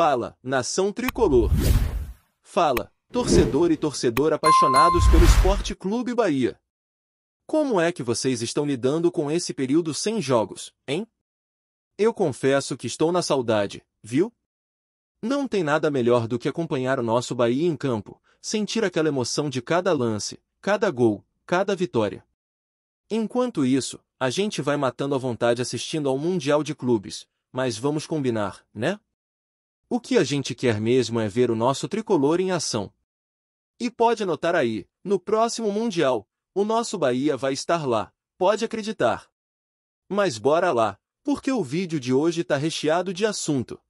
Fala, nação tricolor. Fala, torcedor e torcedor apaixonados pelo Sport Clube Bahia. Como é que vocês estão lidando com esse período sem jogos, hein? Eu confesso que estou na saudade, viu? Não tem nada melhor do que acompanhar o nosso Bahia em campo, sentir aquela emoção de cada lance, cada gol, cada vitória. Enquanto isso, a gente vai matando a vontade assistindo ao Mundial de Clubes, mas vamos combinar, né? O que a gente quer mesmo é ver o nosso tricolor em ação. E pode anotar aí, no próximo Mundial, o nosso Bahia vai estar lá, pode acreditar. Mas bora lá, porque o vídeo de hoje tá recheado de assunto.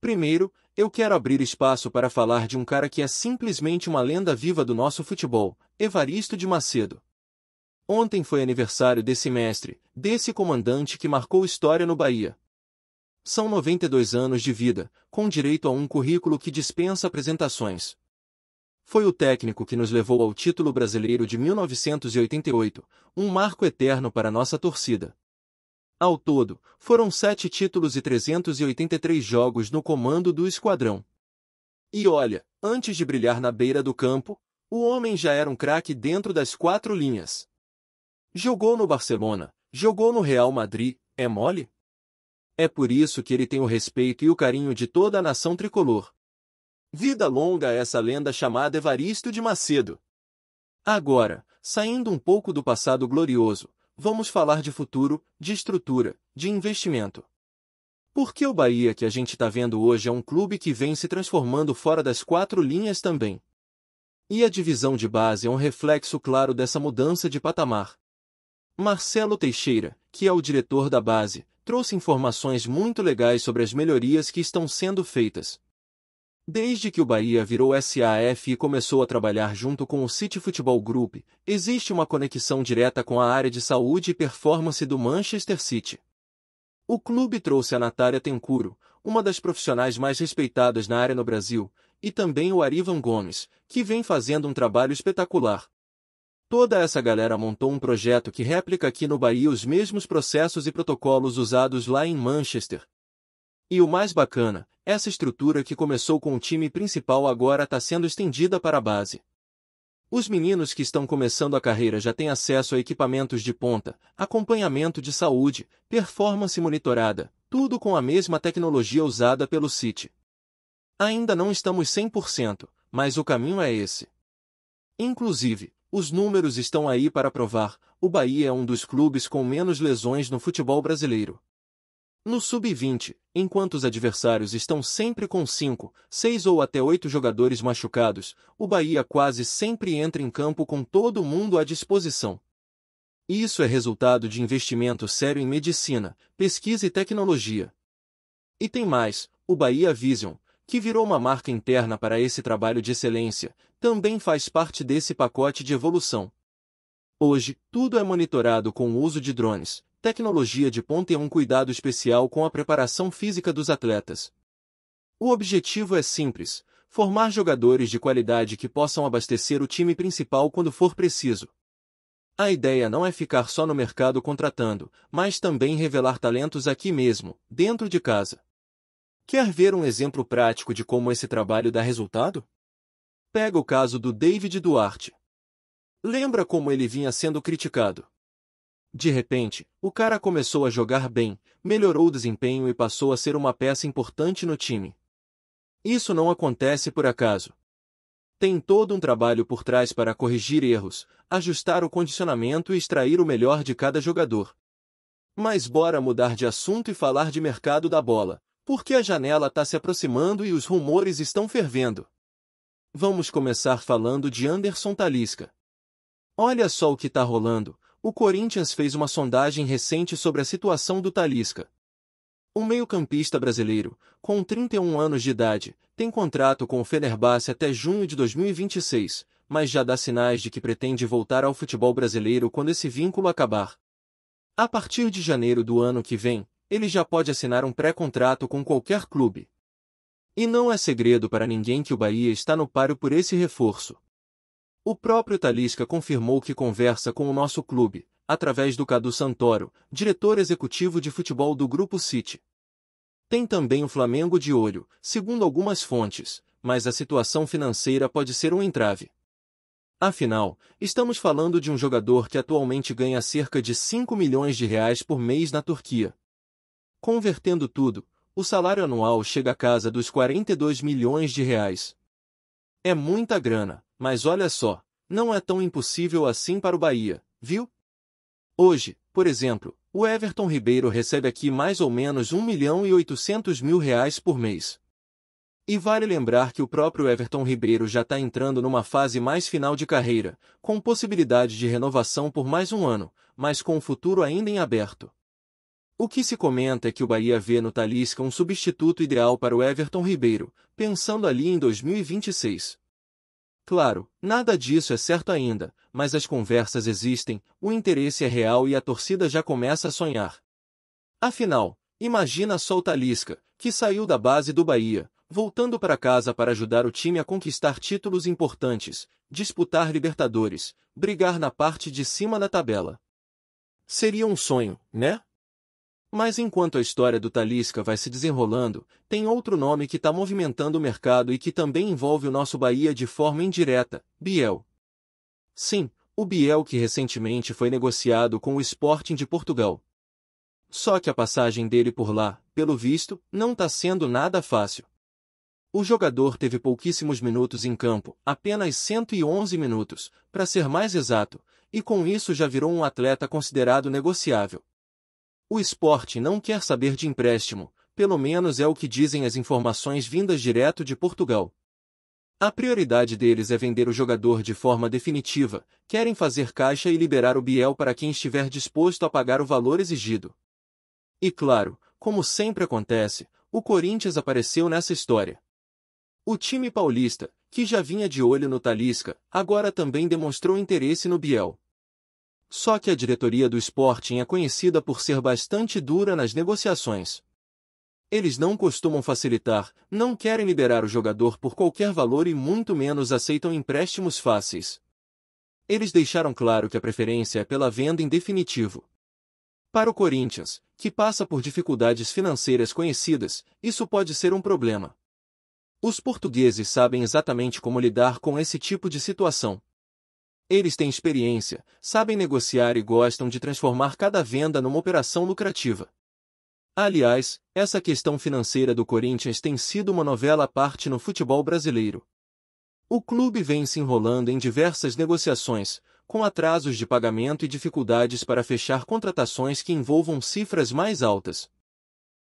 Primeiro, eu quero abrir espaço para falar de um cara que é simplesmente uma lenda viva do nosso futebol, Evaristo de Macedo. Ontem foi aniversário desse mestre, desse comandante que marcou história no Bahia. São 92 anos de vida, com direito a um currículo que dispensa apresentações. Foi o técnico que nos levou ao título brasileiro de 1988, um marco eterno para nossa torcida. Ao todo, foram 7 títulos e 383 jogos no comando do esquadrão. E olha, antes de brilhar na beira do campo, o homem já era um craque dentro das 4 linhas. Jogou no Barcelona, jogou no Real Madrid, é mole? É por isso que ele tem o respeito e o carinho de toda a nação tricolor. Vida longa a essa lenda chamada Evaristo de Macedo. Agora, saindo um pouco do passado glorioso, vamos falar de futuro, de estrutura, de investimento. Porque o Bahia que a gente está vendo hoje é um clube que vem se transformando fora das 4 linhas também. E a divisão de base é um reflexo claro dessa mudança de patamar. Marcelo Teixeira, que é o diretor da base, trouxe informações muito legais sobre as melhorias que estão sendo feitas. Desde que o Bahia virou SAF e começou a trabalhar junto com o City Futebol Group, existe uma conexão direta com a área de saúde e performance do Manchester City. O clube trouxe a Natália Tencuro, uma das profissionais mais respeitadas na área no Brasil, e também o Arivan Gomes, que vem fazendo um trabalho espetacular. Toda essa galera montou um projeto que réplica aqui no Bahia os mesmos processos e protocolos usados lá em Manchester. E o mais bacana, essa estrutura que começou com o time principal agora está sendo estendida para a base. Os meninos que estão começando a carreira já têm acesso a equipamentos de ponta, acompanhamento de saúde, performance monitorada, tudo com a mesma tecnologia usada pelo City. Ainda não estamos 100%, mas o caminho é esse. Inclusive, os números estão aí para provar, o Bahia é um dos clubes com menos lesões no futebol brasileiro. No Sub-20, enquanto os adversários estão sempre com 5, 6 ou até 8 jogadores machucados, o Bahia quase sempre entra em campo com todo mundo à disposição. Isso é resultado de investimento sério em medicina, pesquisa e tecnologia. E tem mais, o Bahia Vision, que virou uma marca interna para esse trabalho de excelência, também faz parte desse pacote de evolução. Hoje, tudo é monitorado com o uso de drones, tecnologia de ponta e um cuidado especial com a preparação física dos atletas. O objetivo é simples, formar jogadores de qualidade que possam abastecer o time principal quando for preciso. A ideia não é ficar só no mercado contratando, mas também revelar talentos aqui mesmo, dentro de casa. Quer ver um exemplo prático de como esse trabalho dá resultado? Pega o caso do David Duarte. Lembra como ele vinha sendo criticado? De repente, o cara começou a jogar bem, melhorou o desempenho e passou a ser uma peça importante no time. Isso não acontece por acaso. Tem todo um trabalho por trás para corrigir erros, ajustar o condicionamento e extrair o melhor de cada jogador. Mas bora mudar de assunto e falar de mercado da bola, porque a janela está se aproximando e os rumores estão fervendo. Vamos começar falando de Anderson Talisca. Olha só o que está rolando. O Corinthians fez uma sondagem recente sobre a situação do Talisca. O meio-campista brasileiro, com 31 anos de idade, tem contrato com o Fenerbahçe até junho de 2026, mas já dá sinais de que pretende voltar ao futebol brasileiro quando esse vínculo acabar. A partir de janeiro do ano que vem, ele já pode assinar um pré-contrato com qualquer clube. E não é segredo para ninguém que o Bahia está no páreo por esse reforço. O próprio Talisca confirmou que conversa com o nosso clube, através do Cadu Santoro, diretor executivo de futebol do Grupo City. Tem também o Flamengo de olho, segundo algumas fontes, mas a situação financeira pode ser um entrave. Afinal, estamos falando de um jogador que atualmente ganha cerca de 5 milhões de reais por mês na Turquia. Convertendo tudo, o salário anual chega a casa dos 42 milhões de reais. É muita grana, mas olha só, não é tão impossível assim para o Bahia, viu? Hoje, por exemplo, o Everton Ribeiro recebe aqui mais ou menos 1.800.000 reais por mês. E vale lembrar que o próprio Everton Ribeiro já está entrando numa fase mais final de carreira, com possibilidade de renovação por mais um ano, mas com o futuro ainda em aberto. O que se comenta é que o Bahia vê no Talisca um substituto ideal para o Everton Ribeiro, pensando ali em 2026. Claro, nada disso é certo ainda, mas as conversas existem, o interesse é real e a torcida já começa a sonhar. Afinal, imagina só o Talisca, que saiu da base do Bahia, voltando para casa para ajudar o time a conquistar títulos importantes, disputar Libertadores, brigar na parte de cima da tabela. Seria um sonho, né? Mas enquanto a história do Talisca vai se desenrolando, tem outro nome que está movimentando o mercado e que também envolve o nosso Bahia de forma indireta, Biel. Sim, o Biel que recentemente foi negociado com o Sporting de Portugal. Só que a passagem dele por lá, pelo visto, não está sendo nada fácil. O jogador teve pouquíssimos minutos em campo, apenas 111 minutos, para ser mais exato, e com isso já virou um atleta considerado negociável. O Sporting não quer saber de empréstimo, pelo menos é o que dizem as informações vindas direto de Portugal. A prioridade deles é vender o jogador de forma definitiva, querem fazer caixa e liberar o Biel para quem estiver disposto a pagar o valor exigido. E claro, como sempre acontece, o Corinthians apareceu nessa história. O time paulista, que já vinha de olho no Talisca, agora também demonstrou interesse no Biel. Só que a diretoria do Sporting é conhecida por ser bastante dura nas negociações. Eles não costumam facilitar, não querem liberar o jogador por qualquer valor e muito menos aceitam empréstimos fáceis. Eles deixaram claro que a preferência é pela venda em definitivo. Para o Corinthians, que passa por dificuldades financeiras conhecidas, isso pode ser um problema. Os portugueses sabem exatamente como lidar com esse tipo de situação. Eles têm experiência, sabem negociar e gostam de transformar cada venda numa operação lucrativa. Aliás, essa questão financeira do Corinthians tem sido uma novela à parte no futebol brasileiro. O clube vem se enrolando em diversas negociações, com atrasos de pagamento e dificuldades para fechar contratações que envolvam cifras mais altas.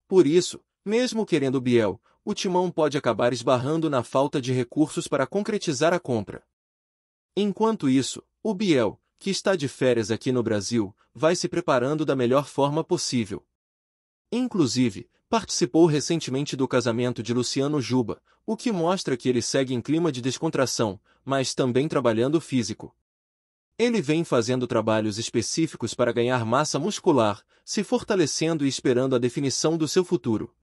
Por isso, mesmo querendo o Biel, o Timão pode acabar esbarrando na falta de recursos para concretizar a compra. Enquanto isso, o Biel, que está de férias aqui no Brasil, vai se preparando da melhor forma possível. Inclusive, participou recentemente do casamento de Luciano Juba, o que mostra que ele segue em clima de descontração, mas também trabalhando físico. Ele vem fazendo trabalhos específicos para ganhar massa muscular, se fortalecendo e esperando a definição do seu futuro.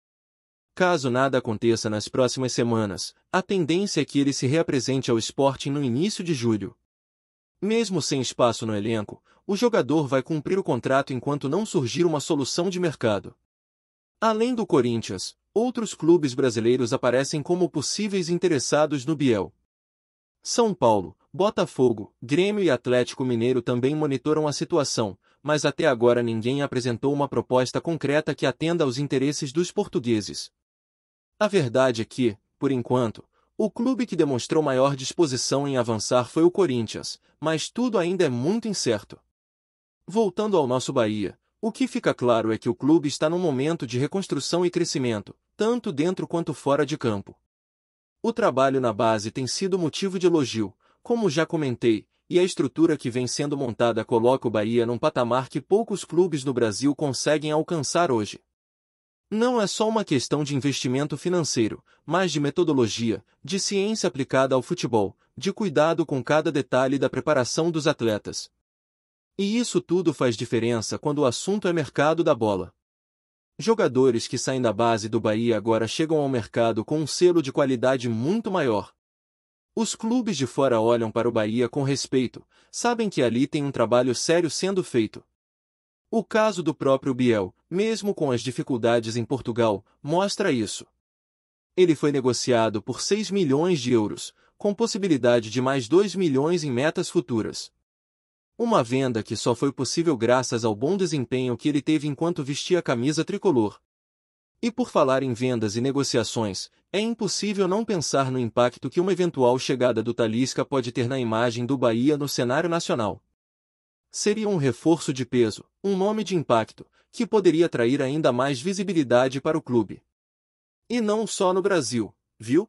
Caso nada aconteça nas próximas semanas, a tendência é que ele se reapresente ao Sporting no início de julho. Mesmo sem espaço no elenco, o jogador vai cumprir o contrato enquanto não surgir uma solução de mercado. Além do Corinthians, outros clubes brasileiros aparecem como possíveis interessados no Biel. São Paulo, Botafogo, Grêmio e Atlético Mineiro também monitoram a situação, mas até agora ninguém apresentou uma proposta concreta que atenda aos interesses dos portugueses. A verdade é que, por enquanto, o clube que demonstrou maior disposição em avançar foi o Corinthians, mas tudo ainda é muito incerto. Voltando ao nosso Bahia, o que fica claro é que o clube está num momento de reconstrução e crescimento, tanto dentro quanto fora de campo. O trabalho na base tem sido motivo de elogio, como já comentei, e a estrutura que vem sendo montada coloca o Bahia num patamar que poucos clubes no Brasil conseguem alcançar hoje. Não é só uma questão de investimento financeiro, mas de metodologia, de ciência aplicada ao futebol, de cuidado com cada detalhe da preparação dos atletas. E isso tudo faz diferença quando o assunto é mercado da bola. Jogadores que saem da base do Bahia agora chegam ao mercado com um selo de qualidade muito maior. Os clubes de fora olham para o Bahia com respeito, sabem que ali tem um trabalho sério sendo feito. O caso do próprio Biel, mesmo com as dificuldades em Portugal, mostra isso. Ele foi negociado por 6 milhões de euros, com possibilidade de mais 2 milhões em metas futuras. Uma venda que só foi possível graças ao bom desempenho que ele teve enquanto vestia a camisa tricolor. E por falar em vendas e negociações, é impossível não pensar no impacto que uma eventual chegada do Talisca pode ter na imagem do Bahia no cenário nacional. Seria um reforço de peso, um nome de impacto, que poderia atrair ainda mais visibilidade para o clube. E não só no Brasil, viu?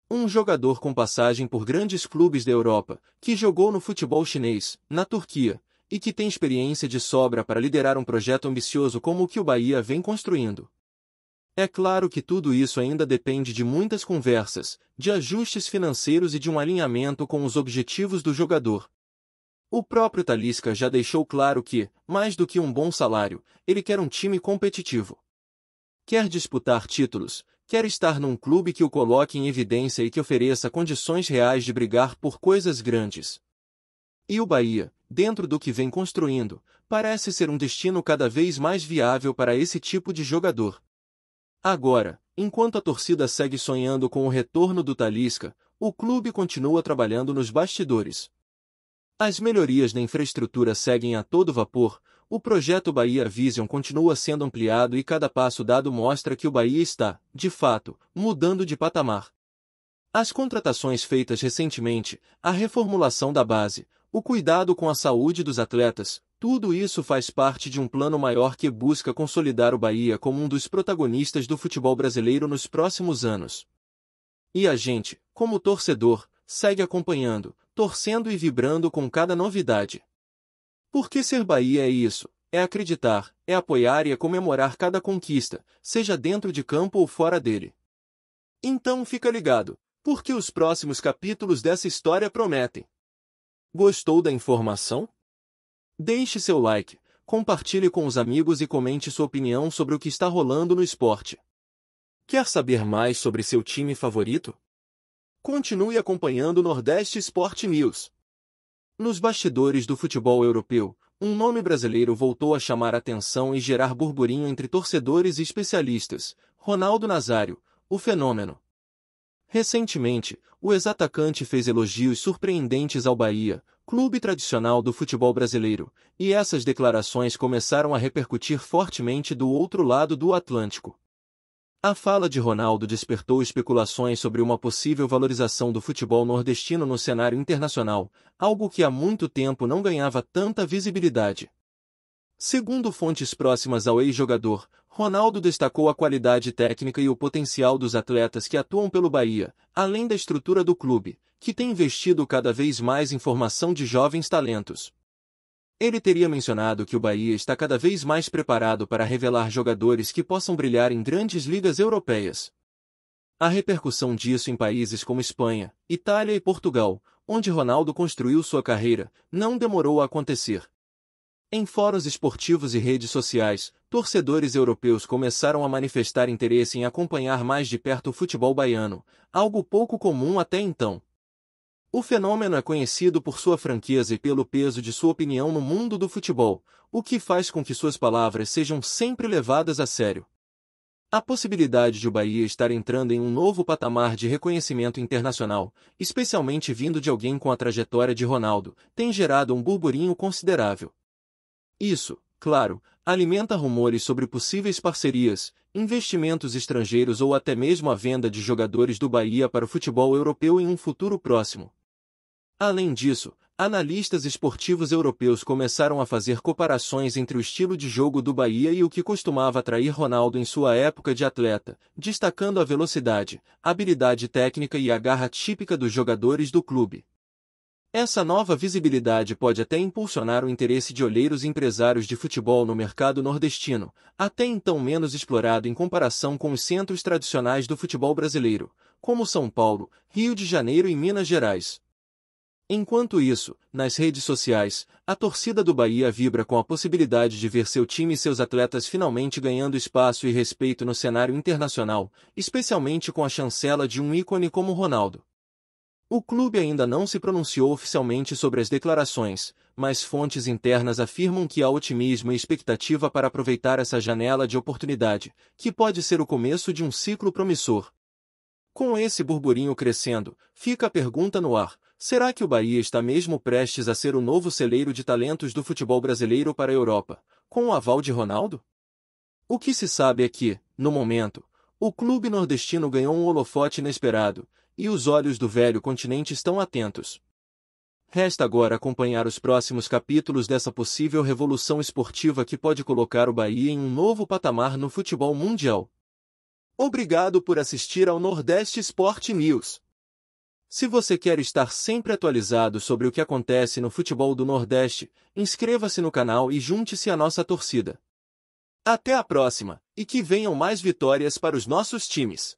Um jogador com passagem por grandes clubes da Europa, que jogou no futebol chinês, na Turquia, e que tem experiência de sobra para liderar um projeto ambicioso como o que o Bahia vem construindo. É claro que tudo isso ainda depende de muitas conversas, de ajustes financeiros e de um alinhamento com os objetivos do jogador. O próprio Talisca já deixou claro que, mais do que um bom salário, ele quer um time competitivo. Quer disputar títulos, quer estar num clube que o coloque em evidência e que ofereça condições reais de brigar por coisas grandes. E o Bahia, dentro do que vem construindo, parece ser um destino cada vez mais viável para esse tipo de jogador. Agora, enquanto a torcida segue sonhando com o retorno do Talisca, o clube continua trabalhando nos bastidores. As melhorias na infraestrutura seguem a todo vapor, o projeto Bahia Vision continua sendo ampliado e cada passo dado mostra que o Bahia está, de fato, mudando de patamar. As contratações feitas recentemente, a reformulação da base, o cuidado com a saúde dos atletas, tudo isso faz parte de um plano maior que busca consolidar o Bahia como um dos protagonistas do futebol brasileiro nos próximos anos. E a gente, como torcedor, segue acompanhando, torcendo e vibrando com cada novidade. Porque ser Bahia é isso, é acreditar, é apoiar e é comemorar cada conquista, seja dentro de campo ou fora dele. Então fica ligado, porque os próximos capítulos dessa história prometem. Gostou da informação? Deixe seu like, compartilhe com os amigos e comente sua opinião sobre o que está rolando no esporte. Quer saber mais sobre seu time favorito? Continue acompanhando o Nordeste Sport News. Nos bastidores do futebol europeu, um nome brasileiro voltou a chamar atenção e gerar burburinho entre torcedores e especialistas: Ronaldo Nazário, o fenômeno. Recentemente, o ex-atacante fez elogios surpreendentes ao Bahia, clube tradicional do futebol brasileiro, e essas declarações começaram a repercutir fortemente do outro lado do Atlântico. A fala de Ronaldo despertou especulações sobre uma possível valorização do futebol nordestino no cenário internacional, algo que há muito tempo não ganhava tanta visibilidade. Segundo fontes próximas ao ex-jogador, Ronaldo destacou a qualidade técnica e o potencial dos atletas que atuam pelo Bahia, além da estrutura do clube, que tem investido cada vez mais em formação de jovens talentos. Ele teria mencionado que o Bahia está cada vez mais preparado para revelar jogadores que possam brilhar em grandes ligas europeias. A repercussão disso em países como Espanha, Itália e Portugal, onde Ronaldo construiu sua carreira, não demorou a acontecer. Em fóruns esportivos e redes sociais, torcedores europeus começaram a manifestar interesse em acompanhar mais de perto o futebol baiano, algo pouco comum até então. O fenômeno é conhecido por sua franqueza e pelo peso de sua opinião no mundo do futebol, o que faz com que suas palavras sejam sempre levadas a sério. A possibilidade de o Bahia estar entrando em um novo patamar de reconhecimento internacional, especialmente vindo de alguém com a trajetória de Ronaldo, tem gerado um burburinho considerável. Isso, claro, alimenta rumores sobre possíveis parcerias, investimentos estrangeiros ou até mesmo a venda de jogadores do Bahia para o futebol europeu em um futuro próximo. Além disso, analistas esportivos europeus começaram a fazer comparações entre o estilo de jogo do Bahia e o que costumava atrair Ronaldo em sua época de atleta, destacando a velocidade, habilidade técnica e a garra típica dos jogadores do clube. Essa nova visibilidade pode até impulsionar o interesse de olheiros e empresários de futebol no mercado nordestino, até então menos explorado em comparação com os centros tradicionais do futebol brasileiro, como São Paulo, Rio de Janeiro e Minas Gerais. Enquanto isso, nas redes sociais, a torcida do Bahia vibra com a possibilidade de ver seu time e seus atletas finalmente ganhando espaço e respeito no cenário internacional, especialmente com a chancela de um ícone como Ronaldo. O clube ainda não se pronunciou oficialmente sobre as declarações, mas fontes internas afirmam que há otimismo e expectativa para aproveitar essa janela de oportunidade, que pode ser o começo de um ciclo promissor. Com esse burburinho crescendo, fica a pergunta no ar: será que o Bahia está mesmo prestes a ser o novo celeiro de talentos do futebol brasileiro para a Europa, com o aval de Ronaldo? O que se sabe é que, no momento, o clube nordestino ganhou um holofote inesperado, e os olhos do velho continente estão atentos. Resta agora acompanhar os próximos capítulos dessa possível revolução esportiva que pode colocar o Bahia em um novo patamar no futebol mundial. Obrigado por assistir ao Nordeste Sport News. Se você quer estar sempre atualizado sobre o que acontece no futebol do Nordeste, inscreva-se no canal e junte-se à nossa torcida. Até a próxima, e que venham mais vitórias para os nossos times.